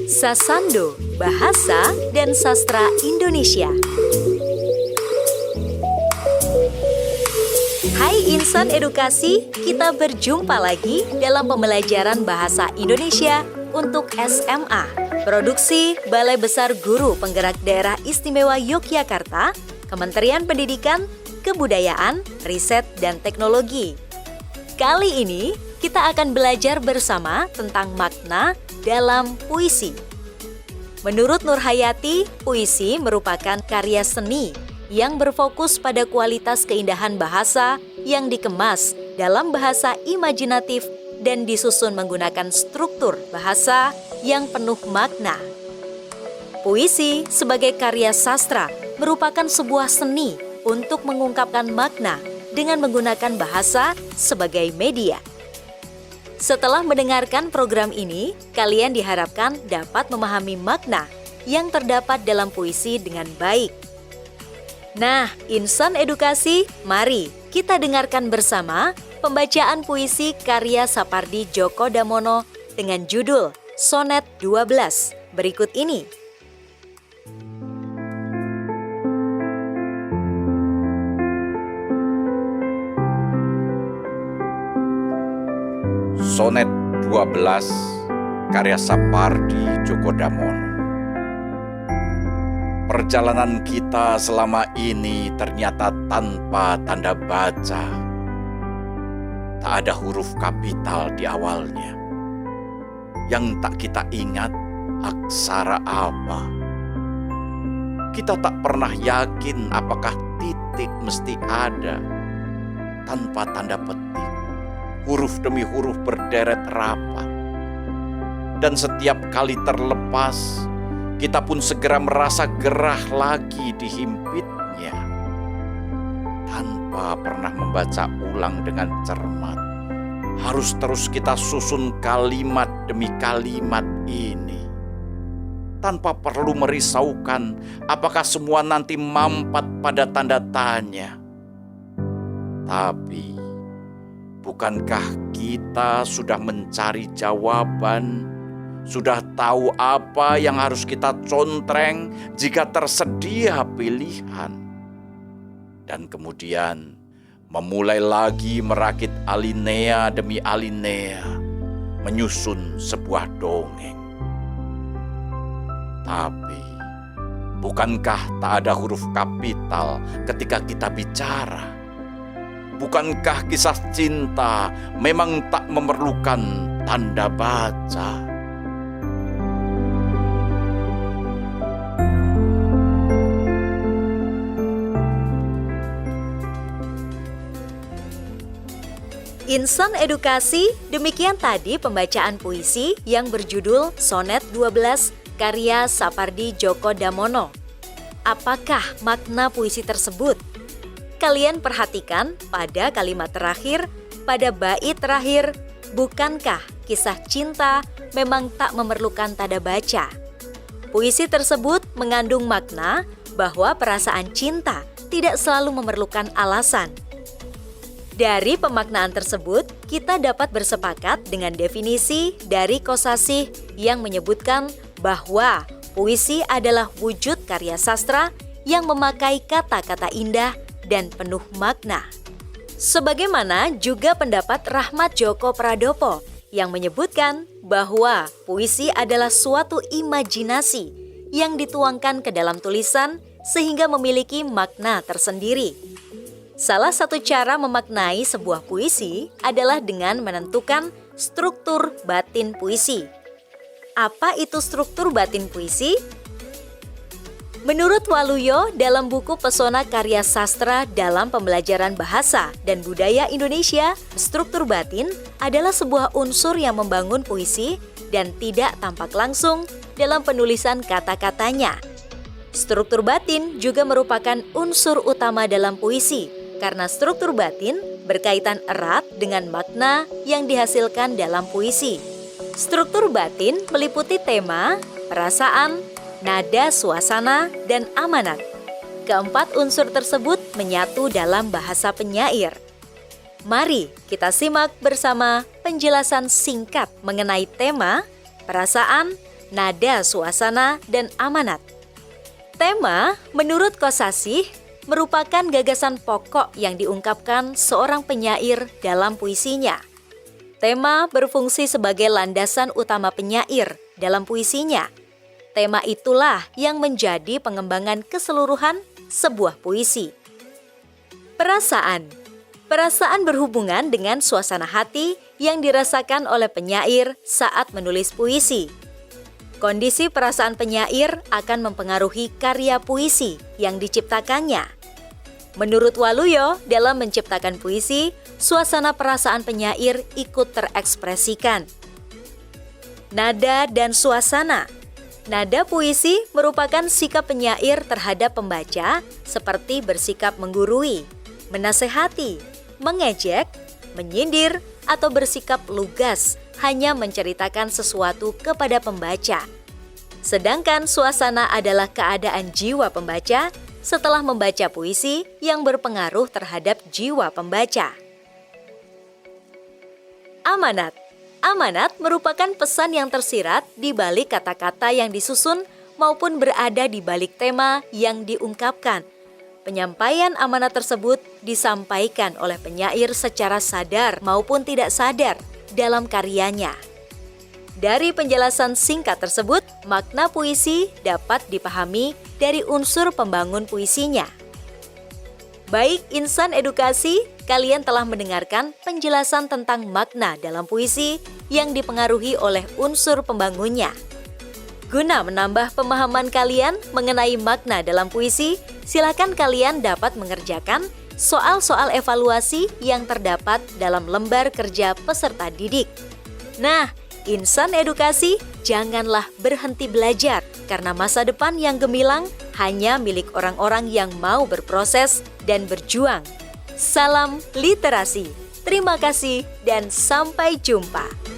Sasando, Bahasa dan Sastra Indonesia. Hai insan edukasi, kita berjumpa lagi dalam pembelajaran Bahasa Indonesia untuk SMA. Produksi Balai Besar Guru Penggerak Daerah Istimewa Yogyakarta, Kementerian Pendidikan, Kebudayaan, Riset, dan Teknologi. Kali ini kita akan belajar bersama tentang makna dalam puisi. Menurut Nurhayati, puisi merupakan karya seni yang berfokus pada kualitas keindahan bahasa yang dikemas dalam bahasa imajinatif dan disusun menggunakan struktur bahasa yang penuh makna. Puisi sebagai karya sastra merupakan sebuah seni untuk mengungkapkan makna dengan menggunakan bahasa sebagai media. Setelah mendengarkan program ini, kalian diharapkan dapat memahami makna yang terdapat dalam puisi dengan baik. Nah, insan edukasi, mari kita dengarkan bersama pembacaan puisi karya Sapardi Djoko Damono dengan judul Sonet 12 berikut ini. Sonet 12 karya Sapardi Djoko Damono. Perjalanan kita selama ini ternyata tanpa tanda baca. Tak ada huruf kapital di awalnya. Yang tak kita ingat aksara apa. Kita tak pernah yakin apakah titik mesti ada tanpa tanda petik. Huruf demi huruf berderet rapat. Dan setiap kali terlepas, kita pun segera merasa gerah lagi dihimpitnya. Tanpa pernah membaca ulang dengan cermat, harus terus kita susun kalimat demi kalimat ini. Tanpa perlu merisaukan apakah semua nanti mampat pada tanda tanya. Tapi bukankah kita sudah mencari jawaban, sudah tahu apa yang harus kita contreng jika tersedia pilihan? Dan kemudian memulai lagi merakit alinea demi alinea, menyusun sebuah dongeng. Tapi bukankah tak ada huruf kapital ketika kita bicara? Bukankah kisah cinta memang tak memerlukan tanda baca? Insan edukasi, demikian tadi pembacaan puisi yang berjudul Sonet 12 karya Sapardi Djoko Damono. Apakah makna puisi tersebut? Kalian perhatikan pada kalimat terakhir, pada bait terakhir, bukankah kisah cinta memang tak memerlukan tanda baca? Puisi tersebut mengandung makna bahwa perasaan cinta tidak selalu memerlukan alasan. Dari pemaknaan tersebut, kita dapat bersepakat dengan definisi dari Kosasih yang menyebutkan bahwa puisi adalah wujud karya sastra yang memakai kata-kata indah dan penuh makna. Sebagaimana juga pendapat Rahmat Djoko Pradopo yang menyebutkan bahwa puisi adalah suatu imajinasi yang dituangkan ke dalam tulisan sehingga memiliki makna tersendiri. Salah satu cara memaknai sebuah puisi adalah dengan menentukan struktur batin puisi. Apa itu struktur batin puisi? Menurut Waluyo, dalam buku Pesona Karya Sastra dalam Pembelajaran Bahasa dan Budaya Indonesia, struktur batin adalah sebuah unsur yang membangun puisi dan tidak tampak langsung dalam penulisan kata-katanya. Struktur batin juga merupakan unsur utama dalam puisi, karena struktur batin berkaitan erat dengan makna yang dihasilkan dalam puisi. Struktur batin meliputi tema, perasaan, nada, suasana, dan amanat. Keempat unsur tersebut menyatu dalam bahasa penyair. Mari kita simak bersama penjelasan singkat mengenai tema, perasaan, nada, suasana, dan amanat. Tema menurut Kosasih merupakan gagasan pokok yang diungkapkan seorang penyair dalam puisinya. Tema berfungsi sebagai landasan utama penyair dalam puisinya. Tema itulah yang menjadi pengembangan keseluruhan sebuah puisi. Perasaan. Perasaan berhubungan dengan suasana hati yang dirasakan oleh penyair saat menulis puisi. Kondisi perasaan penyair akan mempengaruhi karya puisi yang diciptakannya. Menurut Waluyo, dalam menciptakan puisi, suasana perasaan penyair ikut terekspresikan. Nada dan suasana. Nada puisi merupakan sikap penyair terhadap pembaca seperti bersikap menggurui, menasehati, mengejek, menyindir, atau bersikap lugas hanya menceritakan sesuatu kepada pembaca. Sedangkan suasana adalah keadaan jiwa pembaca setelah membaca puisi yang berpengaruh terhadap jiwa pembaca. Amanat. Amanat merupakan pesan yang tersirat di balik kata-kata yang disusun maupun berada di balik tema yang diungkapkan. Penyampaian amanat tersebut disampaikan oleh penyair secara sadar maupun tidak sadar dalam karyanya. Dari penjelasan singkat tersebut, makna puisi dapat dipahami dari unsur pembangun puisinya. Baik insan edukasi, kalian telah mendengarkan penjelasan tentang makna dalam puisi yang dipengaruhi oleh unsur pembangunnya. Guna menambah pemahaman kalian mengenai makna dalam puisi, silakan kalian dapat mengerjakan soal-soal evaluasi yang terdapat dalam lembar kerja peserta didik. Nah, insan edukasi, janganlah berhenti belajar karena masa depan yang gemilang hanya milik orang-orang yang mau berproses dan berjuang. Salam literasi. Terima kasih dan sampai jumpa.